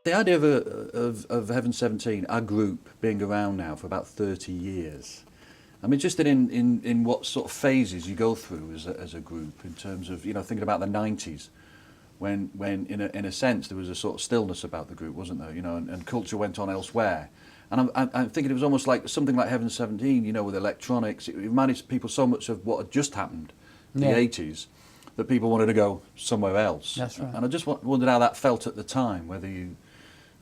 The idea of Heaven 17, our group, being around now for about 30 years, I'm interested in what sort of phases you go through as a group in terms of, thinking about the 90s, when in a sense there was a sort of stillness about the group, wasn't there, and culture went on elsewhere. And I'm thinking it was almost like something like Heaven 17, with electronics. It reminded people so much of what had just happened in the 80s that people wanted to go somewhere else. That's right. And I just wondered how that felt at the time, whether you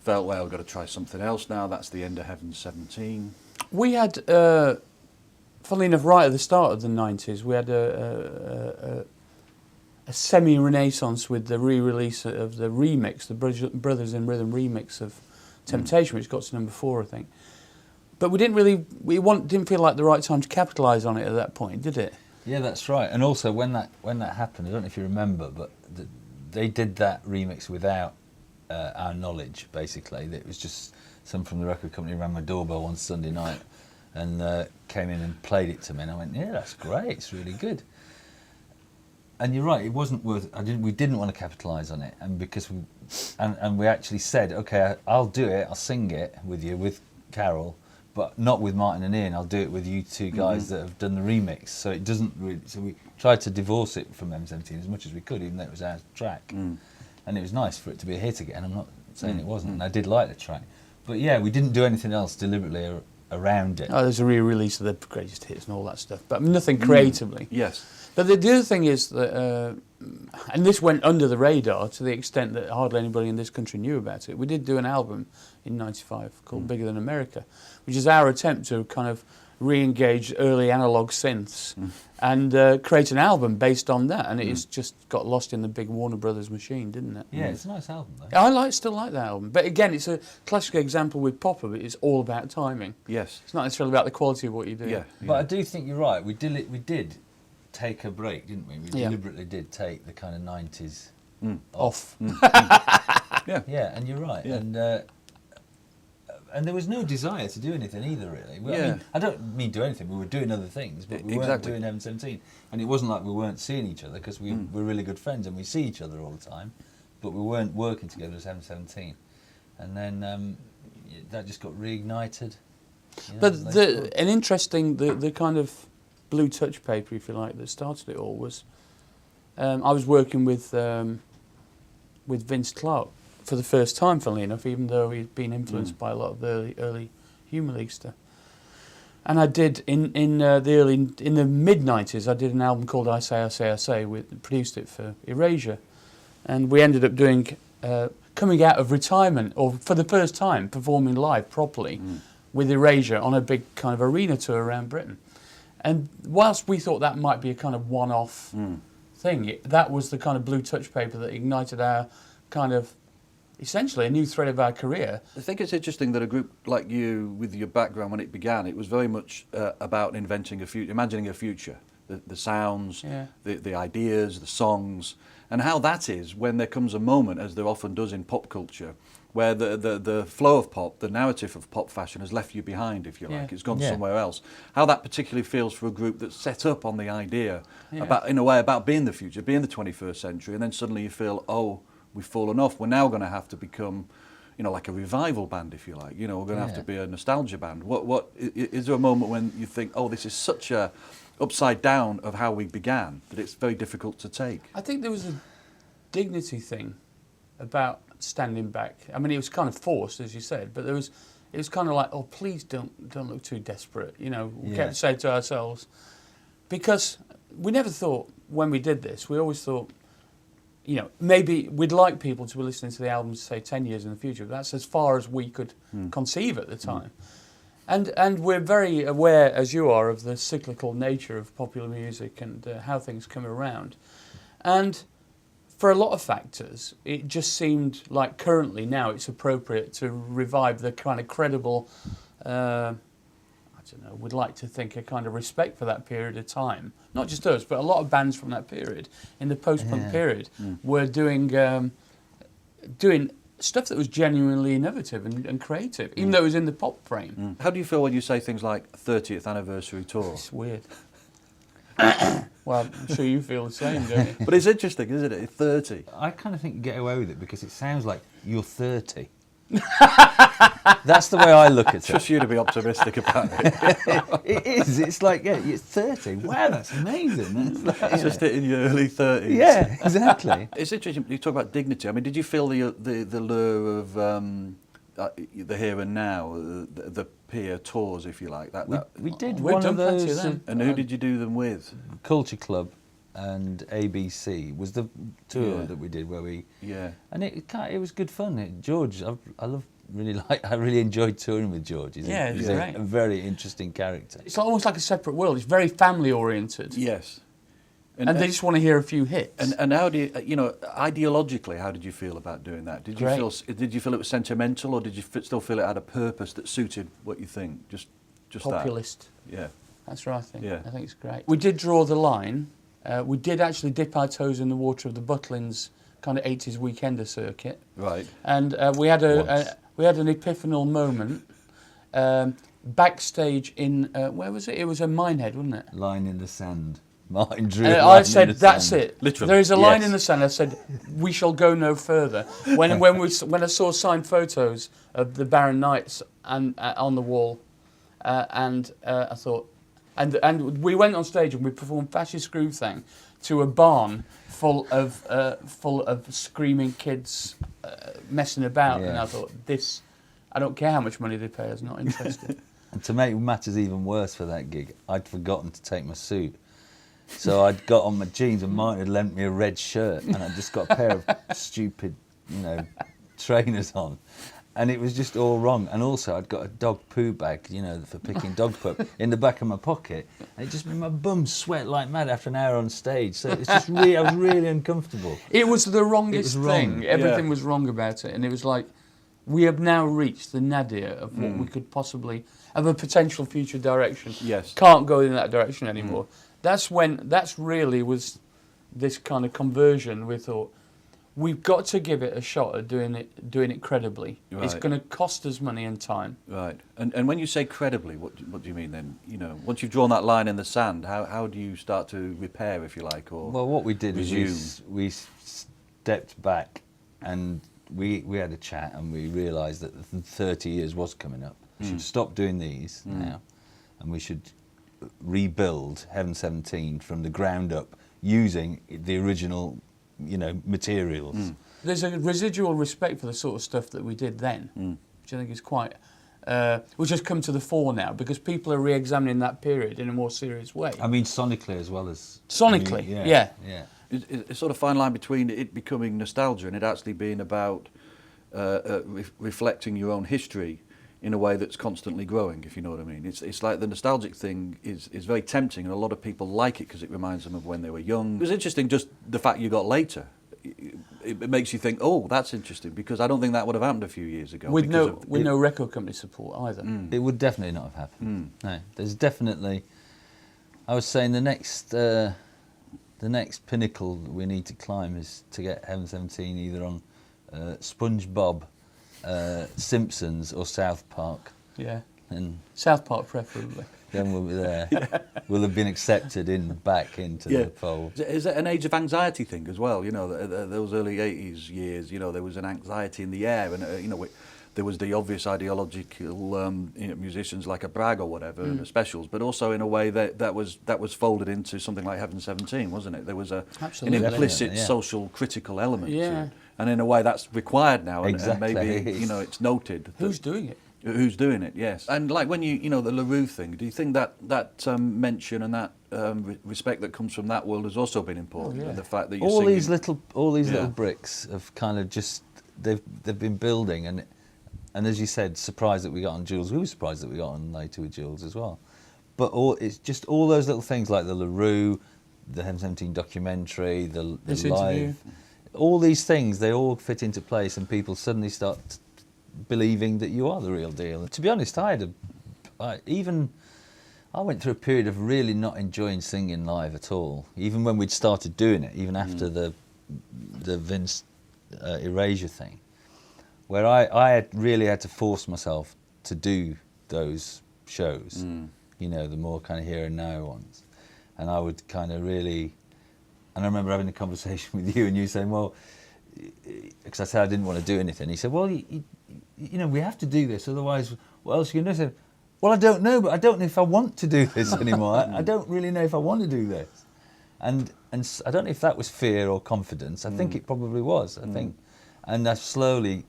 felt, well, we've got to try something else now, that's the end of Heaven 17. We had, funnily enough, right at the start of the 90s, we had a semi-renaissance with the re-release of the remix, the Brothers in Rhythm remix of Temptation, which got to number 4, I think. But we didn't feel like the right time to capitalise on it at that point, did it? Yeah, that's right. And also, when that happened, I don't know if you remember, but they did that remix without our knowledge, basically. It was just someone from the record company rang my doorbell one Sunday night and came in and played it to me, and I went, yeah, that's great, it's really good. And you're right, it wasn't worth. We didn't want to capitalise on it, and because we actually said, okay, I'll do it, I'll sing it with you, with Carol, but not with Martin and Ian. I'll do it with you two guys that have done the remix. So it doesn't really. So we tried to divorce it from M17 as much as we could, even though it was our track. And it was nice for it to be a hit again. I'm not saying it wasn't. And I did like the track, but yeah, we didn't do anything else deliberately around it. Oh, there's a re-release of the greatest hits and all that stuff, but nothing creatively. Yes. But the other thing is that, and this went under the radar to the extent that hardly anybody in this country knew about it. We did do an album in '95 called Bigger Than America, which is our attempt to kind of re-engage early analog synths and create an album based on that. And it's just got lost in the big Warner Brothers machine, didn't it? Yeah, it's a nice album, though. I still like that album. But again, it's a classic example with Popper, but it's all about timing. Yes. It's not necessarily about the quality of what you do. Yeah. But I do think you're right. We did take a break, didn't we? We deliberately did take the kind of 90s off. Yeah. Yeah, and you're right. Yeah. And there was no desire to do anything either, really. I mean, I don't mean do anything. We were doing other things, but we weren't doing Heaven 17. And it wasn't like we weren't seeing each other, because we're really good friends and we see each other all the time, but we weren't working together as Heaven 17. And then that just got reignited. But an interesting, the kind of blue touch paper, if you like, that started it all was, I was working with Vince Clarke for the first time, funnily enough, even though he'd been influenced by a lot of the early Human League stuff. And I did in the mid '90s, I did an album called I Say, I Say, I Say, produced it for Erasure, and we ended up doing coming out of retirement, or for the first time performing live properly with Erasure on a big kind of arena tour around Britain. And whilst we thought that might be a kind of one-off thing, that was the kind of blue touch paper that ignited our kind of, essentially, a new thread of our career. I think it's interesting that a group like you, with your background when it began, it was very much about inventing a future, imagining a future, the sounds, the ideas, the songs, and how that is when there comes a moment, as there often does in pop culture, where the flow of pop, the narrative of pop fashion has left you behind, if you like. It's gone somewhere else. How that particularly feels for a group that's set up on the idea, about, in a way, about being the future, being the 21st century, and then suddenly you feel, oh, we've fallen off. We're now going to have to become, like a revival band, if you like. We're going to have to be a nostalgia band. What is there a moment when you think, oh, this is such a upside down of how we began that it's very difficult to take? I think there was a dignity thing about standing back. I mean, it was kind of forced, as you said, but it was kind of like, oh, please don't look too desperate. We kept saying to ourselves, because we never thought when we did this, we always thought, maybe we'd like people to be listening to the albums, say, 10 years in the future. But that's as far as we could conceive at the time. And we're very aware, as you are, of the cyclical nature of popular music and how things come around. And for a lot of factors, it just seemed like currently now it's appropriate to revive the kind of credible, we'd like to think a kind of respect for that period of time. Not just us, but a lot of bands from that period, in the post-punk period, were doing stuff that was genuinely innovative and creative, even though it was in the pop frame. How do you feel when you say things like 30th anniversary tour? It's weird. Well, I'm sure you feel the same, don't you? But it's interesting, isn't it? 30. I kind of think you get away with it because it sounds like you're 30. That's the way I look at it. Just you to be optimistic about it. It is. It's like, yeah, you're 30. Wow, that's amazing. It's like, It's just in your early 30s. yeah, exactly. It's interesting. You talk about dignity. I mean, did you feel the lure of the here and now, the peer tours, if you like? We did We've one done of plenty of those. them. And who did you do them with? Culture Club and ABC was the tour Yeah. that we did where we. Yeah. And it was good fun. George, I really enjoyed touring with George. He's He's great. a very interesting character. It's almost like a separate world. It's very family oriented, Yes. and they just want to hear a few hits. And how do you, ideologically, how did you feel about doing that? Did you feel it was sentimental, or did you still feel it had a purpose that suited what you think? Just Populist. that. Yeah. That's right. I think. Yeah. I think it's great. We did draw the line. We did actually dip our toes in the water of the Butlins kind of 80s weekender circuit. Right. And we had an epiphanal moment backstage in where was it? It was a Minehead, wasn't it? Line in the sand. Martin Drew. I said, "That's it." Literally. There is a line Yes. in the sand. I said, "We shall go no further." When I saw signed photos of the Barron Knights and on the wall, and I thought, and we went on stage and we performed Fascist Groove Thing to a barn full of screaming kids messing about, and I thought, this, I don't care how much money they pay us, not interested. And to make matters even worse for that gig, I'd forgotten to take my suit. So I'd got on my jeans and Martin had lent me a red shirt and I'd just got a pair of stupid, trainers on. And it was just all wrong. And also I'd got a dog poo bag, for picking dog poop in the back of my pocket. And it just made my bum sweat like mad after an hour on stage. So it's just I was really uncomfortable. It was the wrongest thing. wrong. Everything was wrong about it. And it was like, we have now reached the nadir of what we could possibly, of a potential future direction. Yes. Can't go in that direction anymore. That's really was this kind of conversion. We thought, we've got to give it a shot at doing it credibly. Right. It's going to cost us money and time. Right. And when you say credibly, what do you mean then? Once you've drawn that line in the sand, how do you start to repair, if you like, or Well, what we did resume? was we stepped back and we had a chat and we realised that the 30 years was coming up. We should stop doing these now, and we should rebuild Heaven 17 from the ground up using the original, materials. There's a residual respect for the sort of stuff that we did then, which I think is quite, which has come to the fore now because people are re-examining that period in a more serious way. I mean, sonically as well as... Sonically, yeah. It's sort of fine line between it becoming nostalgia and it actually being about reflecting your own history in a way that's constantly growing, if you know what I mean. It's like the nostalgic thing is very tempting, and a lot of people like it because it reminds them of when they were young. It was interesting just the fact you got later. It makes you think, oh, that's interesting, because I don't think that would have happened a few years ago. With no record company support either. It would definitely not have happened. No, there's definitely... I was saying the next pinnacle that we need to climb is to get Heaven 17 either on SpongeBob, Simpsons or South Park. Yeah. And South Park preferably. then we'll be there. We'll have been accepted back into the fold. Is it an age of anxiety thing as well? Those early 80s years, there was an anxiety in the air, and there was the obvious ideological musicians like a Bragg or whatever, and the Specials, but also in a way that was folded into something like Heaven 17, wasn't it? There was an implicit social critical element to it. And in a way that's required now, and maybe it's noted. Who's doing it? Who's doing it? Yes. And like when the LaRue thing, do you think that mention and that respect that comes from that world has also been important? And the fact that you're all singing, these little bricks have kind of just they've been building, and as you said, surprised that we got on Jules. We were surprised that we got on later with Jules as well. But it's just all those little things like the LaRue, the Heaven 17 documentary, the live. Interview. All these things, they all fit into place, and people suddenly start believing that you are the real deal. And to be honest, I went through a period of really not enjoying singing live at all. Even when we'd started doing it, even after the Vince Erasure thing, where I had really had to force myself to do those shows, the more kind of here and now ones, and I would kind of really. And I remember having a conversation with you, and you saying, "Well," because I said I didn't want to do anything. He said, "Well, you you know, we have to do this, otherwise, what else are you going to do? Well, I don't know, but I don't know if I want to do this anymore. I don't really know if I want to do this. And I don't know if that was fear or confidence. I think it probably was. I think, and I slowly,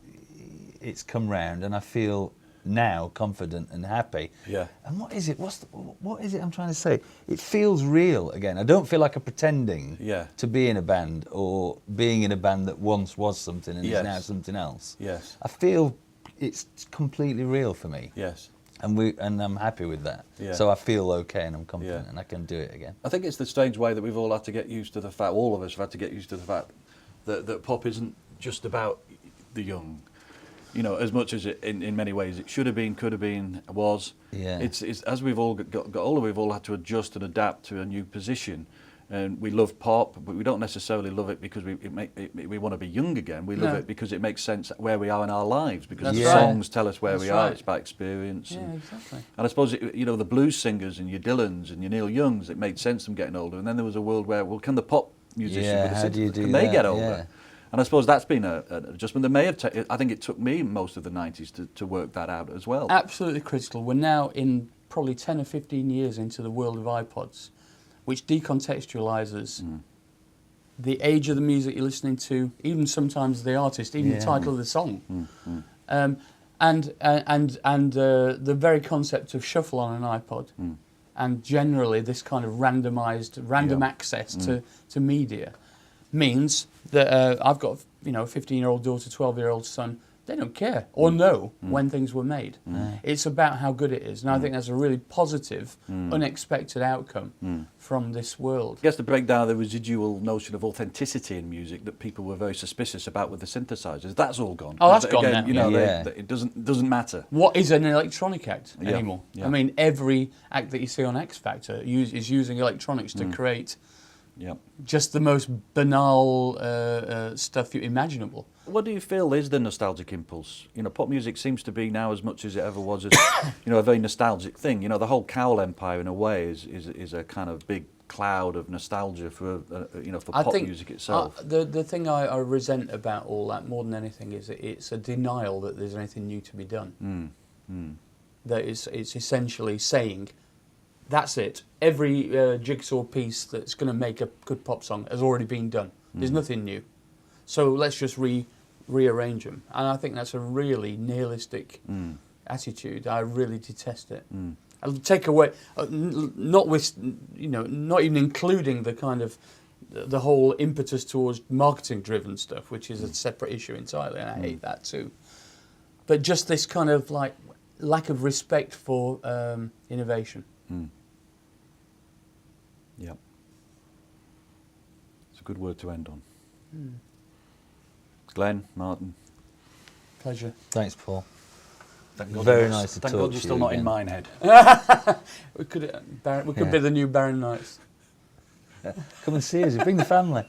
it's come round, and I feel now confident and happy. Yeah. And what is it? What is it I'm trying to say? It feels real again. I don't feel like I'm pretending to be in a band, or being in a band that once was something and is now something else. Yes. I feel it's completely real for me. Yes. And I'm happy with that. Yeah. So I feel okay, and I'm confident, and I can do it again. I think it's the strange way that we've all had to get used to the fact, all of us have had to get used to the fact that pop isn't just about the young. You know, as much as it, in many ways, it should have been, could have been, was. Yeah. It's as we've all got older, we've all had to adjust and adapt to a new position. And we love pop, but we don't necessarily love it because we want to be young again. We love it because it makes sense where we are in our lives, because the songs tell us where we are. It's about experience. Yeah, exactly. And I suppose, you know, the blues singers and your Dylans and your Neil Youngs, it made sense them getting older. And then there was a world where, well, can the pop musicians, can they get older? Yeah. And I suppose that's been an adjustment that may have I think it took me most of the 90s to work that out as well. Absolutely critical. We're now in probably 10 or 15 years into the world of iPods, which decontextualises the age of the music you're listening to, even sometimes the artist, even the title of the song. And the very concept of shuffle on an iPod, and generally this kind of random access to media, means that I've got, you know, a 15-year-old daughter, 12-year-old son. They don't care or know when things were made. It's about how good it is, and I think that's a really positive, unexpected outcome from this world. I guess to break down the residual notion of authenticity in music that people were very suspicious about with the synthesizers, that's all gone. Oh, that's gone now. You know, it doesn't matter. What is an electronic act anymore? I mean, every act that you see on X Factor is using electronics to create just the most banal stuff imaginable. What do you feel is the nostalgic impulse? You know, pop music seems to be now, as much as it ever was, you know, a very nostalgic thing. You know, the whole Cowell Empire, in a way, is a kind of big cloud of nostalgia for you know, for pop music itself. The thing I resent about all that more than anything is that it's a denial that there's anything new to be done. That it's essentially saying, that's it. Every jigsaw piece that's going to make a good pop song has already been done. There's nothing new. So let's just rearrange them. And I think that's a really nihilistic attitude. I really detest it. I'll take away, not even including the kind of the whole impetus towards marketing-driven stuff, which is a separate issue entirely, and I hate that too. But just this kind of like lack of respect for innovation. Yep. It's a good word to end on. Glenn, Martin. Pleasure. Thanks, Paul. Thank God Very nice to talk Thank to God you you're still not in again. Minehead. We could be the new Baron Knights. Come and see us. Bring the family.